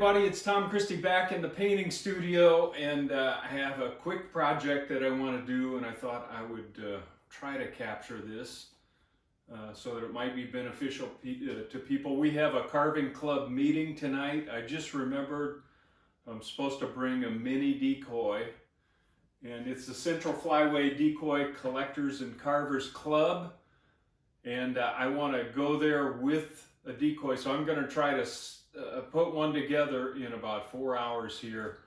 everybody, it's Tom Christie back in the painting studio, and I have a quick project that I want to do, and I thought I would try to capture this so that it might be beneficial to people. We have a carving club meeting tonight. I just remembered I'm supposed to bring a mini decoy, and it's the Central Flyway Decoy Collectors and Carvers Club, and I want to go there with a decoy, so I'm going to try to put one together in about 4 hours here.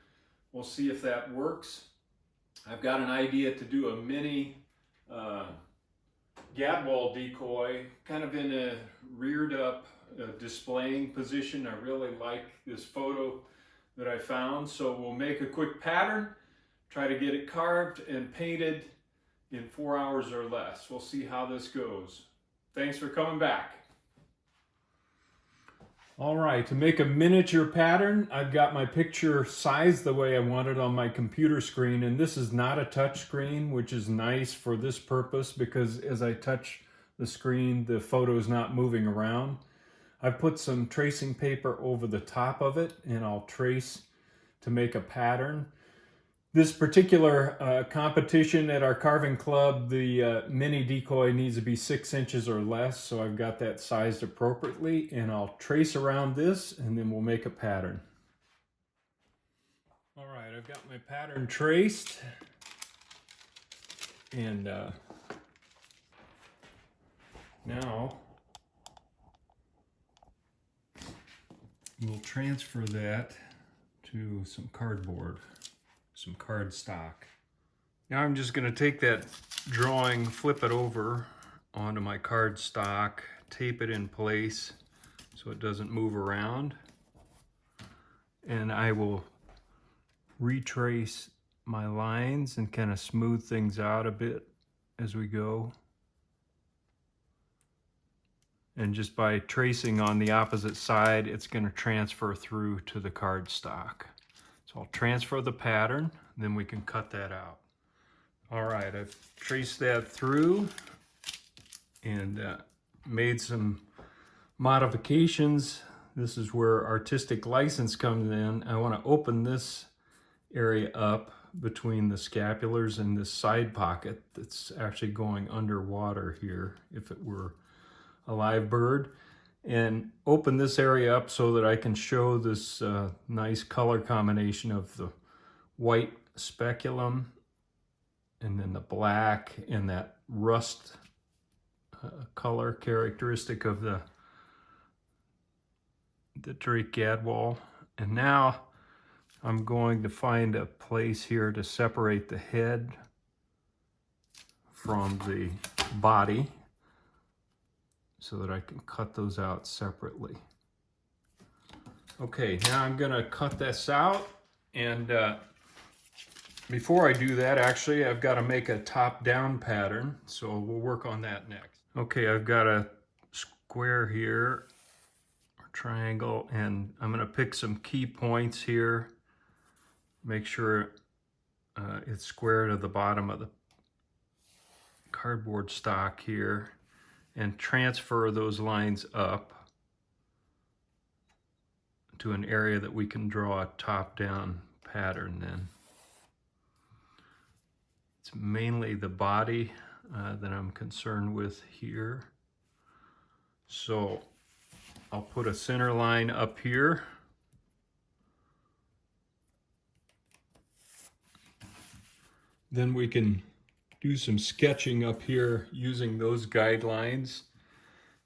We'll see if that works. I've got an idea to do a mini Gadwall decoy, kind of in a reared up displaying position. I really like this photo that I found, so we'll make a quick pattern, try to get it carved and painted in 4 hours or less. We'll see how this goes. Thanks for coming back. All right, to make a miniature pattern, I've got my picture sized the way I want it on my computer screen, and this is not a touch screen, which is nice for this purpose because as I touch the screen, the photo is not moving around. I've put some tracing paper over the top of it, and I'll trace to make a pattern. This particular competition at our carving club, the mini decoy needs to be 6 inches or less, so I've got that sized appropriately, and I'll trace around this and then we'll make a pattern. All right, I've got my pattern traced, and now we'll transfer that to some cardboard. Some card stock. Now I'm just going to take that drawing, flip it over onto my card stock, tape it in place so it doesn't move around, and I will retrace my lines and kind of smooth things out a bit as we go. And just by tracing on the opposite side, it's going to transfer through to the card stock. So I'll transfer the pattern, then we can cut that out. All right, I've traced that through and made some modifications. This is where artistic license comes in. I want to open this area up between the scapulars and this side pocket that's actually going underwater here if it were a live bird, and open this area up so that I can show this nice color combination of the white speculum and then the black and that rust color characteristic of the Drake Gadwall. And now I'm going to find a place here to separate the head from the body, so that I can cut those out separately. Okay, now I'm gonna cut this out, and before I do that, actually, I've gotta make a top-down pattern, so we'll work on that next. Okay, I've got a square here, or triangle, and I'm gonna pick some key points here, make sure it's square to the bottom of the cardboard stock here, and transfer those lines up to an area that we can draw a top-down pattern then. It's mainly the body that I'm concerned with here. So I'll put a center line up here. Then we can do some sketching up here using those guidelines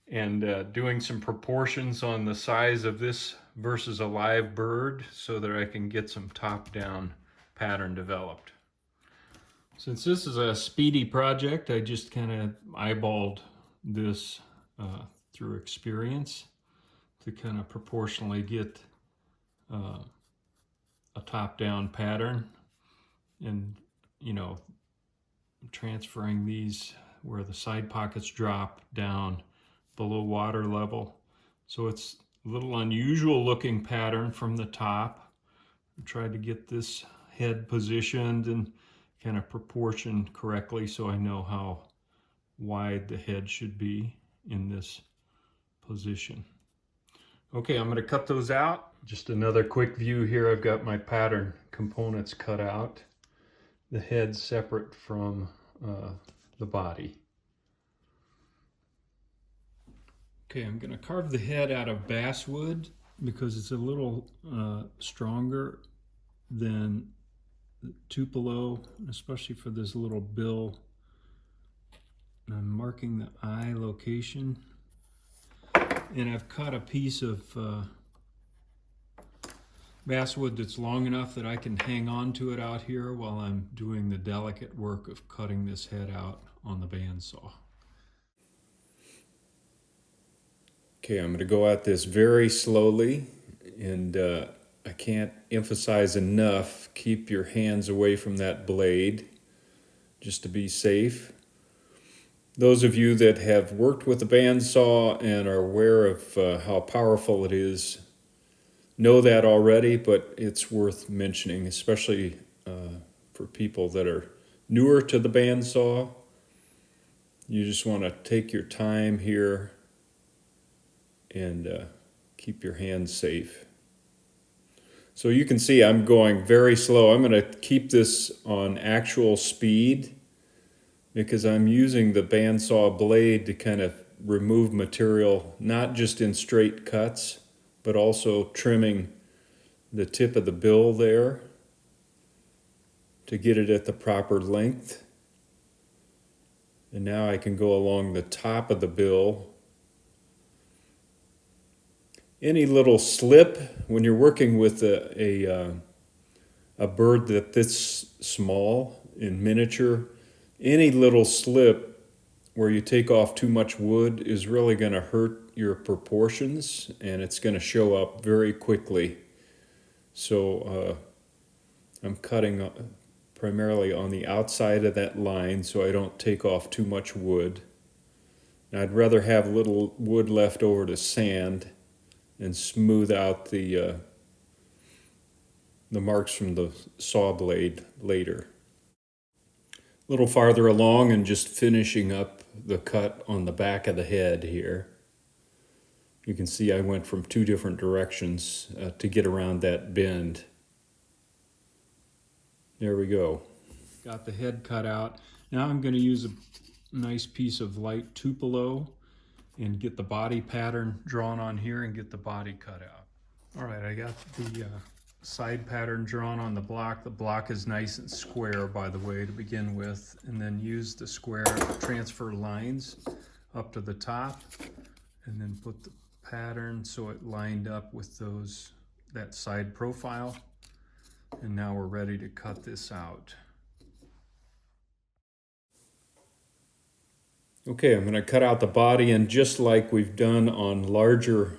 and doing some proportions on the size of this versus a live bird so that I can get some top-down pattern developed. Since this is a speedy project, I just kind of eyeballed this through experience to kind of proportionally get a top-down pattern, and you know, transferring these where the side pockets drop down below water level. So it's a little unusual looking pattern from the top. I tried to get this head positioned and kind of proportioned correctly so I know how wide the head should be in this position. Okay, I'm going to cut those out Just another quick view here. I've got my pattern components cut out. The head separate from the body. Okay, I'm going to carve the head out of basswood because it's a little stronger than Tupelo, especially for this little bill. And I'm marking the eye location. And I've cut a piece of basswood that's long enough that I can hang on to it out here while I'm doing the delicate work of cutting this head out on the bandsaw. Okay, I'm going to go at this very slowly, and I can't emphasize enough, keep your hands away from that blade just to be safe. Those of you that have worked with the bandsaw and are aware of how powerful it is know that already, but it's worth mentioning, especially for people that are newer to the bandsaw. You just want to take your time here and keep your hands safe. So you can see I'm going very slow. I'm going to keep this on actual speed because I'm using the bandsaw blade to kind of remove material, not just in straight cuts, but also trimming the tip of the bill there to get it at the proper length. And now I can go along the top of the bill. Any little slip when you're working with a bird that this small in miniature, any little slip where you take off too much wood is really going to hurt your proportions, and it's going to show up very quickly. So I'm cutting primarily on the outside of that line so I don't take off too much wood. And I'd rather have little wood left over to sand and smooth out the marks from the saw blade later. A little farther along and just finishing up the cut on the back of the head here. You can see I went from two different directions to get around that bend. There we go. Got the head cut out. Now I'm going to use a nice piece of light Tupelo and get the body pattern drawn on here and get the body cut out. All right, I got the side pattern drawn on the block. The block is nice and square, by the way, to begin with, and then use the square transfer lines up to the top and then put the pattern so it lined up with that side profile. And now we're ready to cut this out. Okay, I'm going to cut out the body, and just like we've done on larger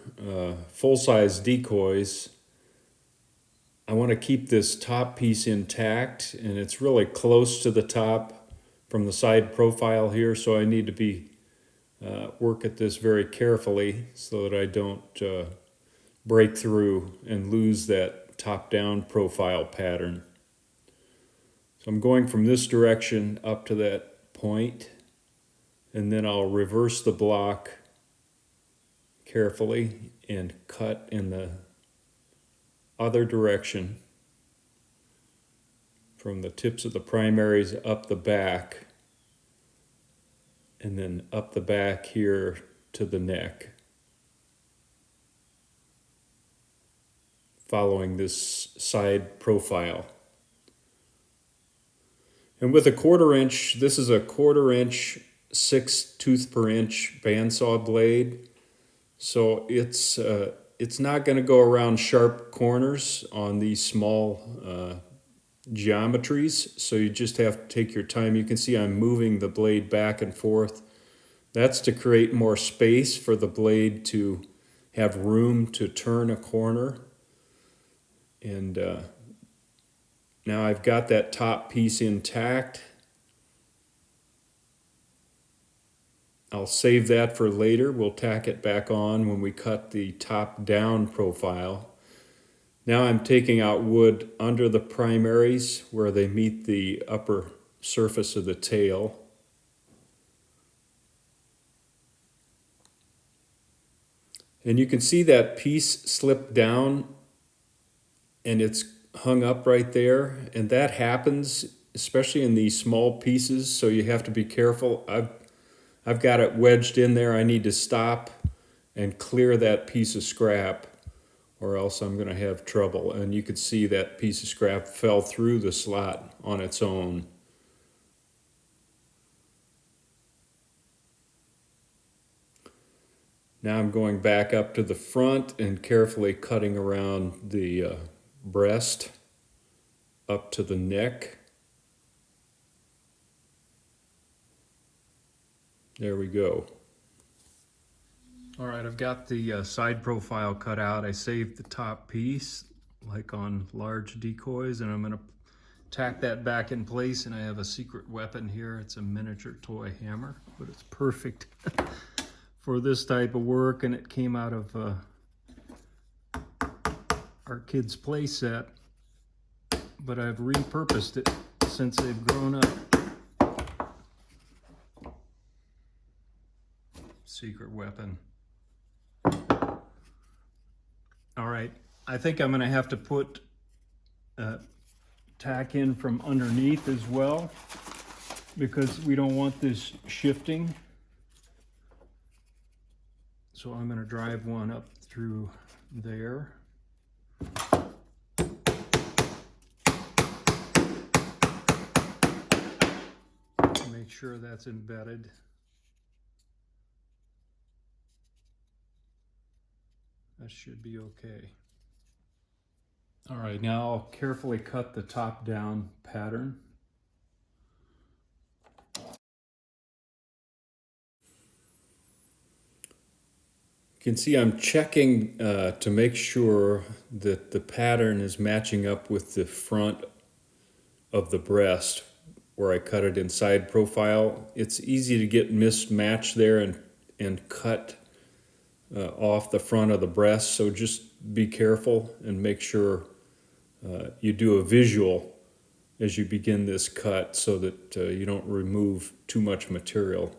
full-size decoys, I want to keep this top piece intact, and it's really close to the top from the side profile here, so I need to work at this very carefully so that I don't break through and lose that top-down profile pattern. So I'm going from this direction up to that point, and then I'll reverse the block carefully and cut in the other direction from the tips of the primaries up the back, and then up the back here to the neck, following this side profile. And with a 1/4 inch, this is a 1/4 inch 6 tooth per inch bandsaw blade, so it's not going to go around sharp corners on these small geometries, so you just have to take your time. You can see I'm moving the blade back and forth. That's to create more space for the blade to have room to turn a corner. And now I've got that top piece intact. I'll save that for later. We'll tack it back on when we cut the top down profile. Now I'm taking out wood under the primaries where they meet the upper surface of the tail. And you can see that piece slip down and it's hung up right there. And that happens, especially in these small pieces, so you have to be careful. I've got it wedged in there. I need to stop and clear that piece of scrap, or else I'm going to have trouble. And you could see that piece of scrap fell through the slot on its own. Now I'm going back up to the front and carefully cutting around the breast up to the neck. There we go. All right, I've got the side profile cut out. I saved the top piece like on large decoys, and I'm going to tack that back in place. And I have a secret weapon here. It's a miniature toy hammer, but it's perfect for this type of work, and it came out of our kids' play set, but I've repurposed it since they've grown up. Secret weapon. All right, I think I'm going to have to put tack in from underneath as well, because we don't want this shifting. So I'm going to drive one up through there. Make sure that's embedded. That should be okay. All right, now I'll carefully cut the top down pattern. You can see I'm checking to make sure that the pattern is matching up with the front of the breast where I cut it in side profile. It's easy to get mismatched there and cut off the front of the breast, so just be careful and make sure you do a visual as you begin this cut so that you don't remove too much material.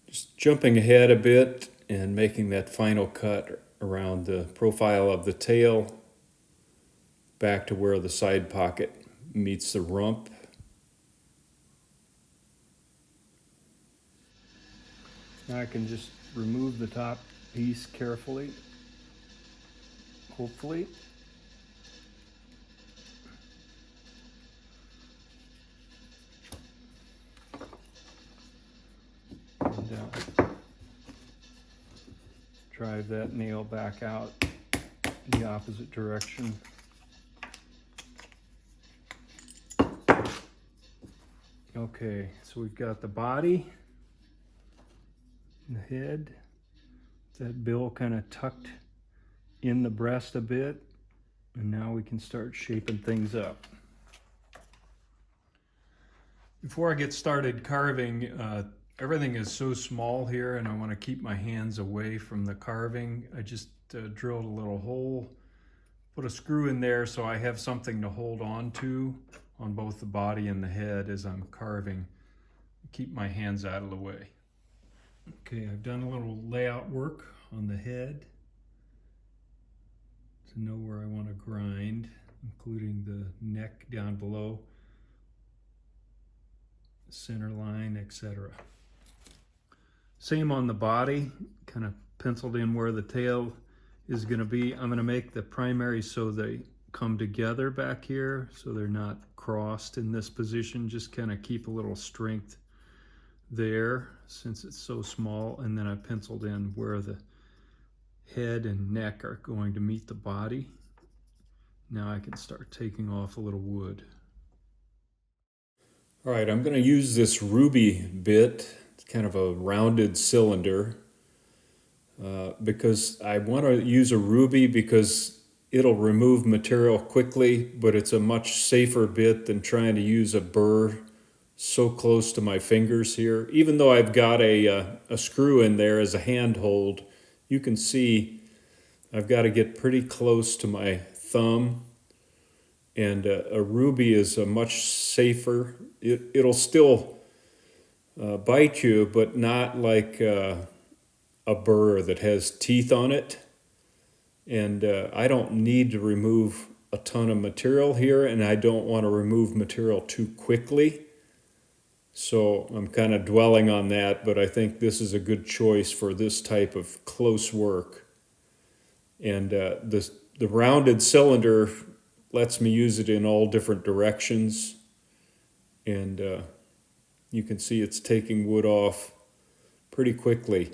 Just jumping ahead a bit and making that final cut around the profile of the tail back to where the side pocket meets the rump. Now I can just remove the top piece carefully, hopefully. And drive that nail back out the opposite direction. Okay, so we've got the body, the head, that bill kind of tucked in the breast a bit, and now we can start shaping things up. Before I get started carving, everything is so small here and I want to keep my hands away from the carving. I just drilled a little hole, put a screw in there so I have something to hold on to on both the body and the head as I'm carving. Keep my hands out of the way. Okay, I've done a little layout work on the head to know where I want to grind, including the neck down below, center line, etc. Same on the body, kind of penciled in where the tail is going to be. I'm going to make the primary so they come together back here, so they're not crossed in this position. Just kind of keep a little strength there since it's so small, and then I penciled in where the head and neck are going to meet the body. Now I can start taking off a little wood. All right, I'm going to use this ruby bit. It's kind of a rounded cylinder because I want to use a ruby because it'll remove material quickly, but it's a much safer bit than trying to use a burr so close to my fingers here. Even though I've got a screw in there as a handhold, you can see I've got to get pretty close to my thumb. And a ruby is a much safer. It'll still bite you, but not like a burr that has teeth on it. And I don't need to remove a ton of material here, and I don't want to remove material too quickly. So I'm kind of dwelling on that, but I think this is a good choice for this type of close work. And the rounded cylinder lets me use it in all different directions. And you can see it's taking wood off pretty quickly.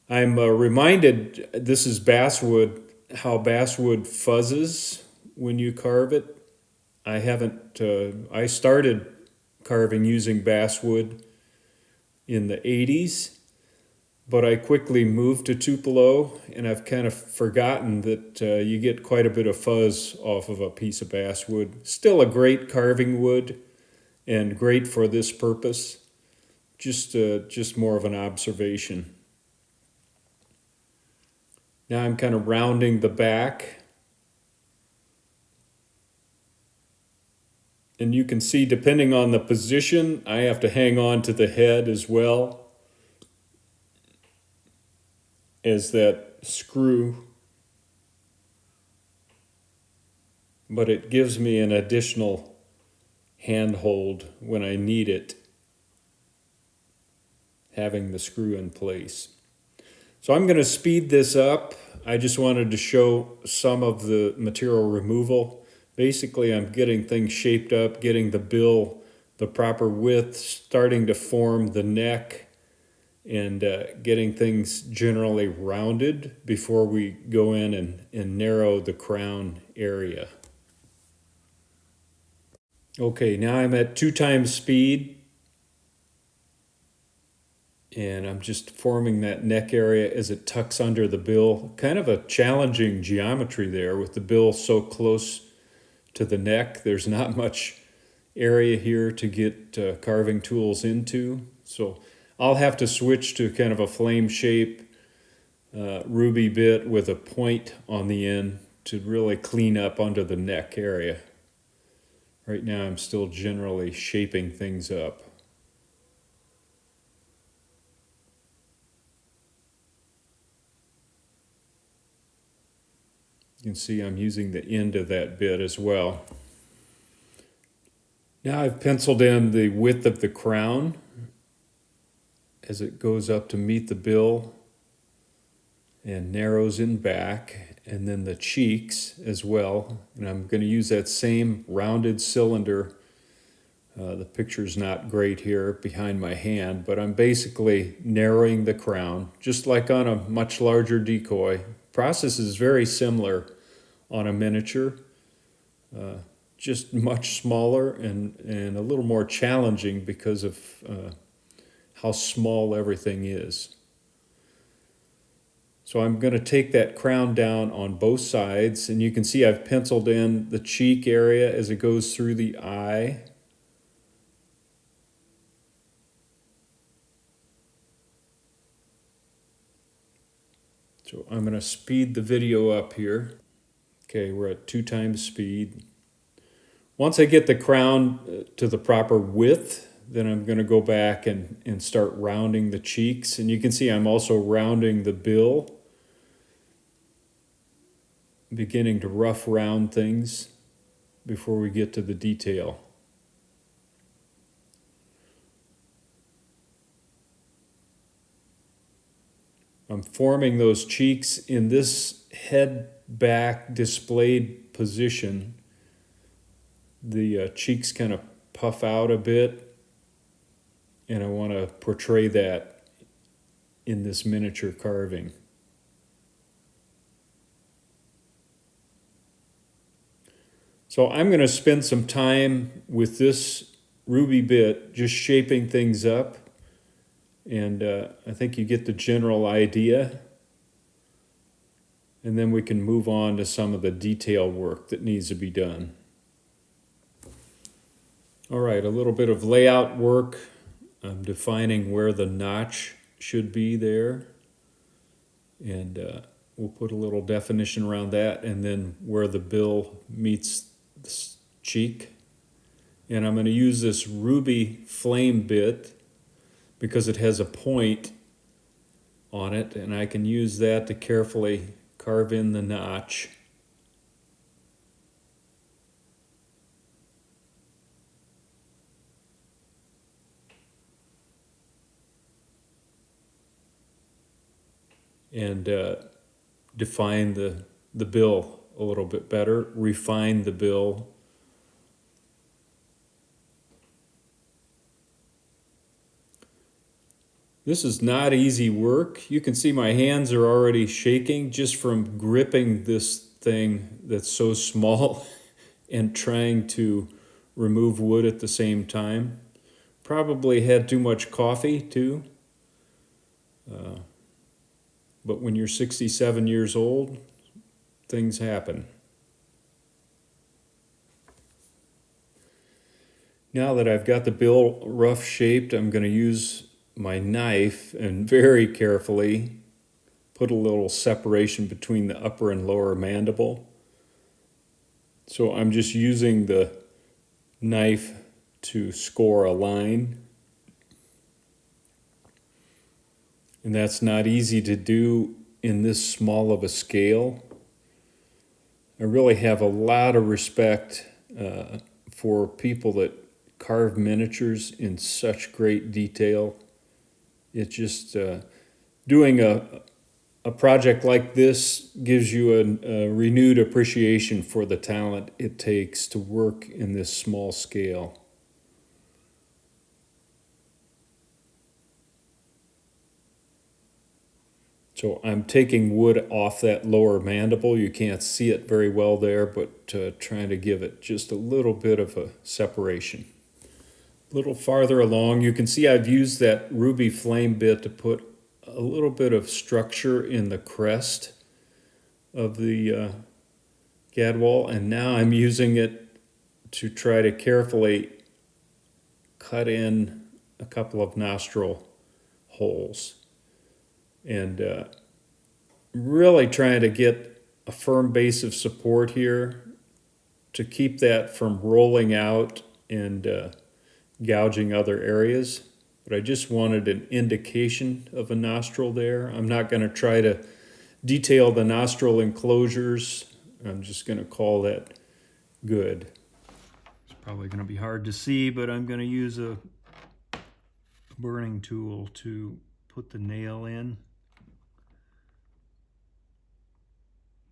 I'm reminded, this is basswood, how basswood fuzzes when you carve it. I haven't, I started carving using basswood in the 80s, but I quickly moved to Tupelo, and I've kind of forgotten that you get quite a bit of fuzz off of a piece of basswood. Still a great carving wood and great for this purpose. Just more of an observation. Now I'm kind of rounding the back. And you can see, depending on the position, I have to hang on to the head as well as that screw. But it gives me an additional handhold when I need it, having the screw in place. So I'm going to speed this up. I just wanted to show some of the material removal. Basically, I'm getting things shaped up, getting the bill the proper width, starting to form the neck, and getting things generally rounded before we go in and narrow the crown area. Okay, now I'm at 2 times speed, and I'm just forming that neck area as it tucks under the bill. Kind of a challenging geometry there with the bill so close to the neck. There's not much area here to get carving tools into. So I'll have to switch to kind of a flame shape ruby bit with a point on the end to really clean up under the neck area. Right now I'm still generally shaping things up. You can see I'm using the end of that bit as well. Now I've penciled in the width of the crown as it goes up to meet the bill and narrows in back, and then the cheeks as well. And I'm going to use that same rounded cylinder. The picture's not great here behind my hand, but I'm basically narrowing the crown, just like on a much larger decoy. Process is very similar on a miniature, just much smaller and a little more challenging because of how small everything is. So I'm going to take that crown down on both sides, and you can see I've penciled in the cheek area as it goes through the eye. So I'm going to speed the video up here. Okay, we're at 2 times speed. Once I get the crown to the proper width, then I'm going to go back and start rounding the cheeks. And you can see I'm also rounding the bill, beginning to rough round things before we get to the detail. I'm forming those cheeks in this head back displayed position. The cheeks kind of puff out a bit, and I want to portray that in this miniature carving. So I'm going to spend some time with this ruby bit just shaping things up, and I think you get the general idea, and then we can move on to some of the detail work that needs to be done. All right, a little bit of layout work. I'm defining where the notch should be there, and we'll put a little definition around that, and then where the bill meets the cheek. And I'm going to use this ruby flame bit because it has a point on it, and I can use that to carefully carve in the notch. And define the bill a little bit better, refine the bill. This is not easy work. You can see my hands are already shaking just from gripping this thing that's so small and trying to remove wood at the same time. Probably had too much coffee too. But when you're 67 years old, things happen. Now that I've got the bill rough shaped, I'm going to use my knife and very carefully put a little separation between the upper and lower mandible. So I'm just using the knife to score a line. And that's not easy to do in this small of a scale. I really have a lot of respect for people that carve miniatures in such great detail. It's just doing a project like this gives you a renewed appreciation for the talent it takes to work in this small scale. So I'm taking wood off that lower mandible. You can't see it very well there, but trying to give it just a little bit of a separation. A little farther along, you can see I've used that ruby flame bit to put a little bit of structure in the crest of the gadwall, and now I'm using it to try to carefully cut in a couple of nostril holes. And really trying to get a firm base of support here to keep that from rolling out and gouging other areas. But I just wanted an indication of a nostril there. I'm not going to try to detail the nostril enclosures. I'm just going to call that good. It's probably going to be hard to see, but I'm going to use a burning tool to put the nail in.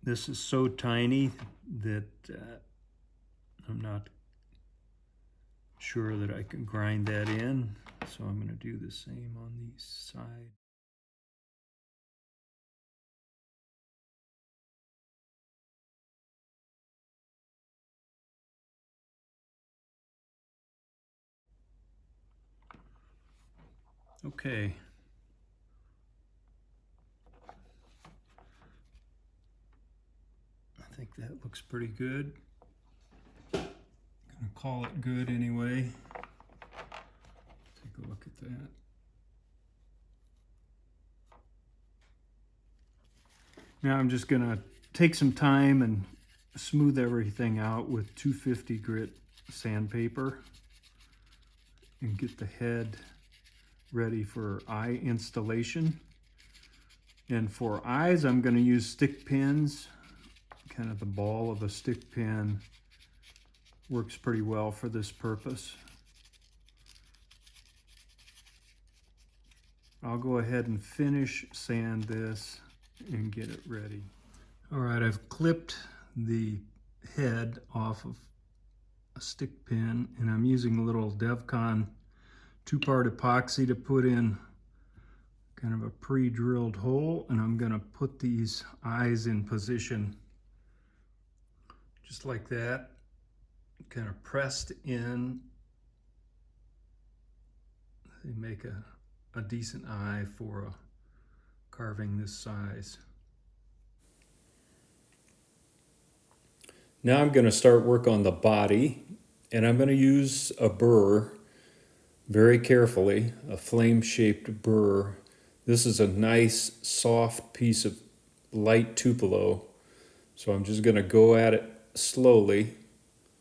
This is so tiny that I'm not sure that I can grind that in, so I'm going to do the same on the side. Okay. I think that looks pretty good. Gonna call it good anyway. Take a look at that. Now I'm just gonna take some time and smooth everything out with 250 grit sandpaper and get the head ready for eye installation. And for eyes, I'm going to use stick pins. Kind of the ball of a stick pin works pretty well for this purpose. I'll go ahead and finish sand this and get it ready. All right, I've clipped the head off of a stick pin, and I'm using a little DevCon 2-part epoxy to put in kind of a pre-drilled hole, and I'm going to put these eyes in position just like that, kind of pressed in. They make a decent eye for a carving this size. Now I'm going to start work on the body, and I'm going to use a burr very carefully, a flame-shaped burr. This is a nice soft piece of light tupelo, so I'm just going to go at it slowly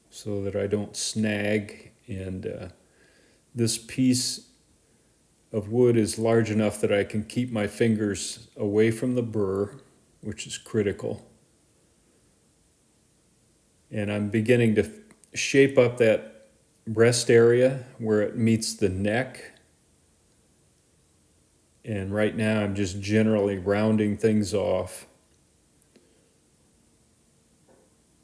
so that I don't snag, and this piece of wood is large enough that I can keep my fingers away from the burr which is critical. And I'm beginning to shape up that breast area where it meets the neck. And right now I'm just generally rounding things off.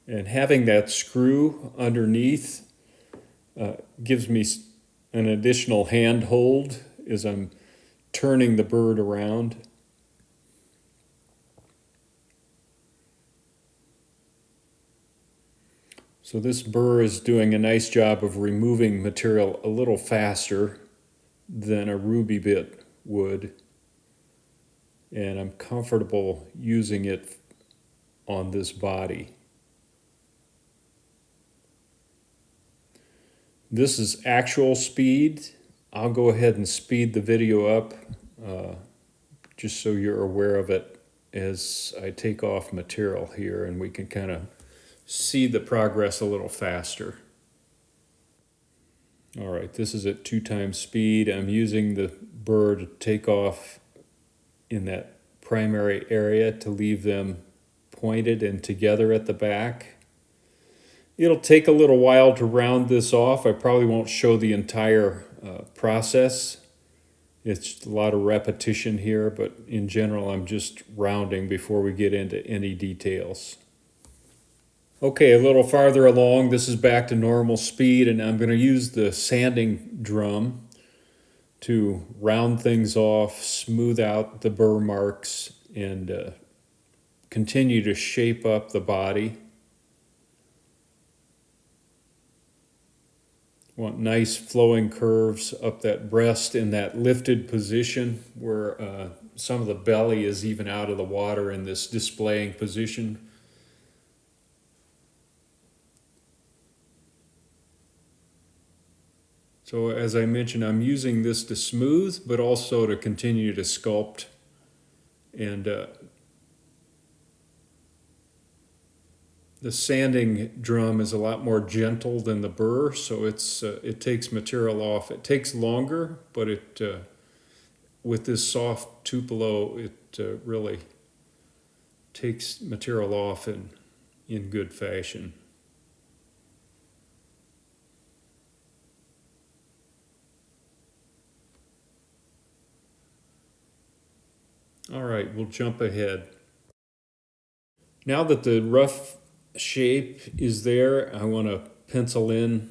And having that screw underneath gives me an additional hand hold as I'm turning the bird around. So this burr is doing a nice job of removing material a little faster than a ruby bit would. And I'm comfortable using it on this body. This is actual speed. I'll go ahead and speed the video up just so you're aware of it as I take off material here and we can kind of see the progress a little faster. All right, this is at 2 times speed. I'm using the burr to take off in that primary area to leave them pointed and together at the back. It'll take a little while to round this off. I probably won't show the entire process. It's a lot of repetition here, but in general, I'm just rounding before we get into any details. Okay, a little farther along, this is back to normal speed, and I'm going to use the sanding drum to round things off, smooth out the burr marks, and continue to shape up the body. Want nice flowing curves up that breast in that lifted position where some of the belly is even out of the water in this displaying position. So as I mentioned, I'm using this to smooth, but also to continue to sculpt. And the sanding drum is a lot more gentle than the burr, so it takes material off. It takes longer, but with this soft tupelo, it really takes material off in good fashion. All right, we'll jump ahead. Now that the rough shape is there, I want to pencil in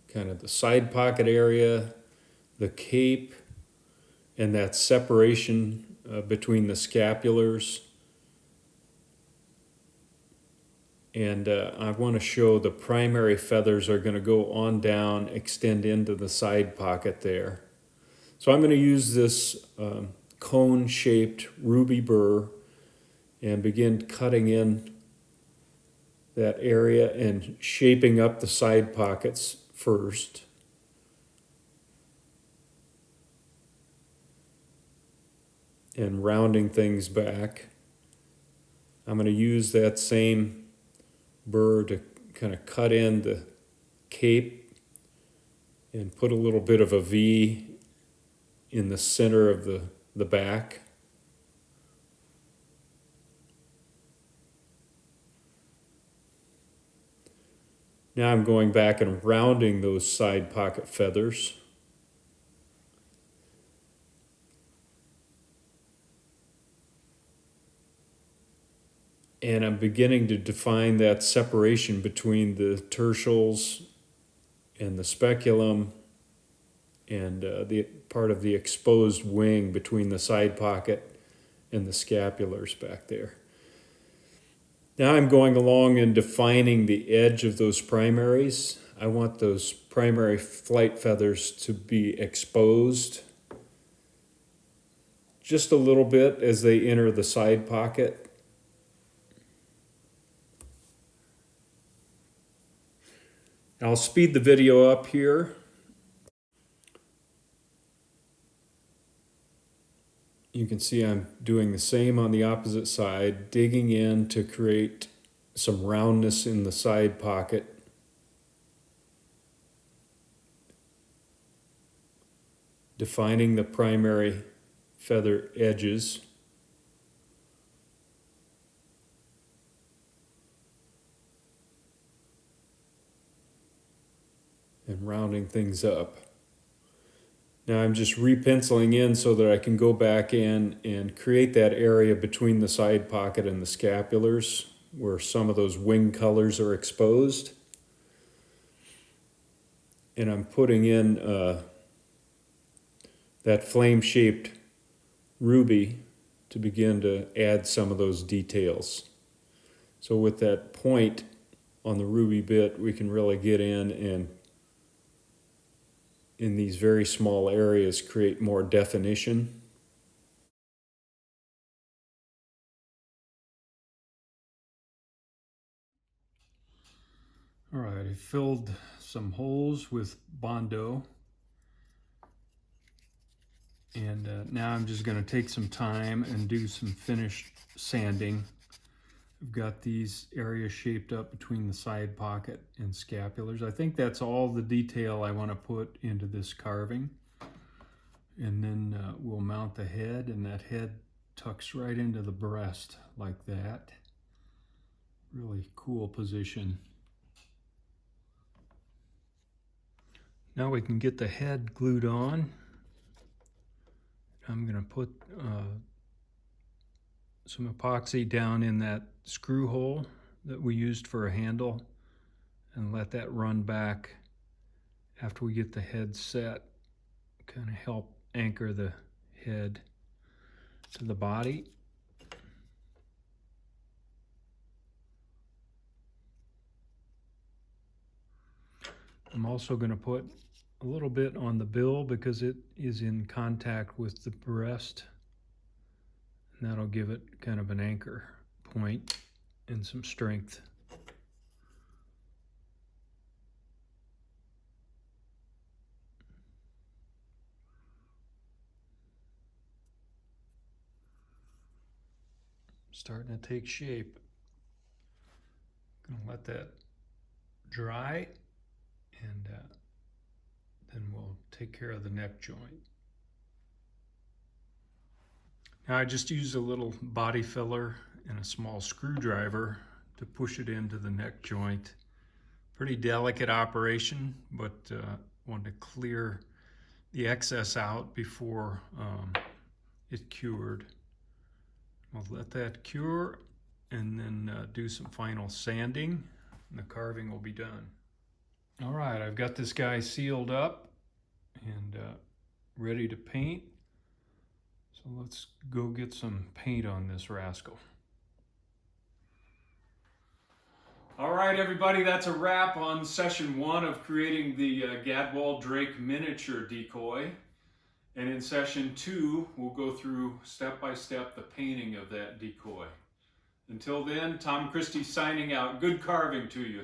kind of the side pocket area, the cape, and that separation between the scapulars. And I want to show the primary feathers are going to go on down, extend into the side pocket there. So I'm going to use this cone-shaped ruby burr and begin cutting in that area and shaping up the side pockets first. And rounding things back. I'm going to use that same burr to kind of cut in the cape and put a little bit of a V in the center of the back. Now I'm going back and rounding those side pocket feathers. And I'm beginning to define that separation between the tertials and the speculum and the part of the exposed wing between the side pocket and the scapulars back there. Now I'm going along and defining the edge of those primaries. I want those primary flight feathers to be exposed just a little bit as they enter the side pocket. I'll speed the video up here. You can see I'm doing the same on the opposite side, digging in to create some roundness in the side pocket. Defining the primary feather edges. and rounding things up. Now I'm just repenciling in so that I can go back in and create that area between the side pocket and the scapulars where some of those wing colors are exposed. And I'm putting in that flame-shaped ruby to begin to add some of those details. So with that point on the ruby bit, we can really get in these very small areas, create more definition. All right, I filled some holes with Bondo. And now I'm just going to take some time and do some finished sanding. I've got these areas shaped up between the side pocket and scapulars. I think that's all the detail I want to put into this carving. And then we'll mount the head, and that head tucks right into the breast like that. Really cool position. Now we can get the head glued on. I'm going to put some epoxy down in that screw hole that we used for a handle and let that run back after we get the head set. Kind of help anchor the head to the body. I'm also going to put a little bit on the bill because it is in contact with the breast, and that'll give it kind of an anchor point and some strength. Starting to take shape. Gonna let that dry, and then we'll take care of the neck joint. Now I just used a little body filler and a small screwdriver to push it into the neck joint. Pretty delicate operation, but wanted to clear the excess out before it cured. We'll let that cure and then do some final sanding, and the carving will be done. All right, I've got this guy sealed up and ready to paint. So let's go get some paint on this rascal. All right, everybody, that's a wrap on session 1 of creating the Gadwall Drake miniature decoy. And in session 2, we'll go through step by step the painting of that decoy. Until then, Tom Christie signing out. Good carving to you.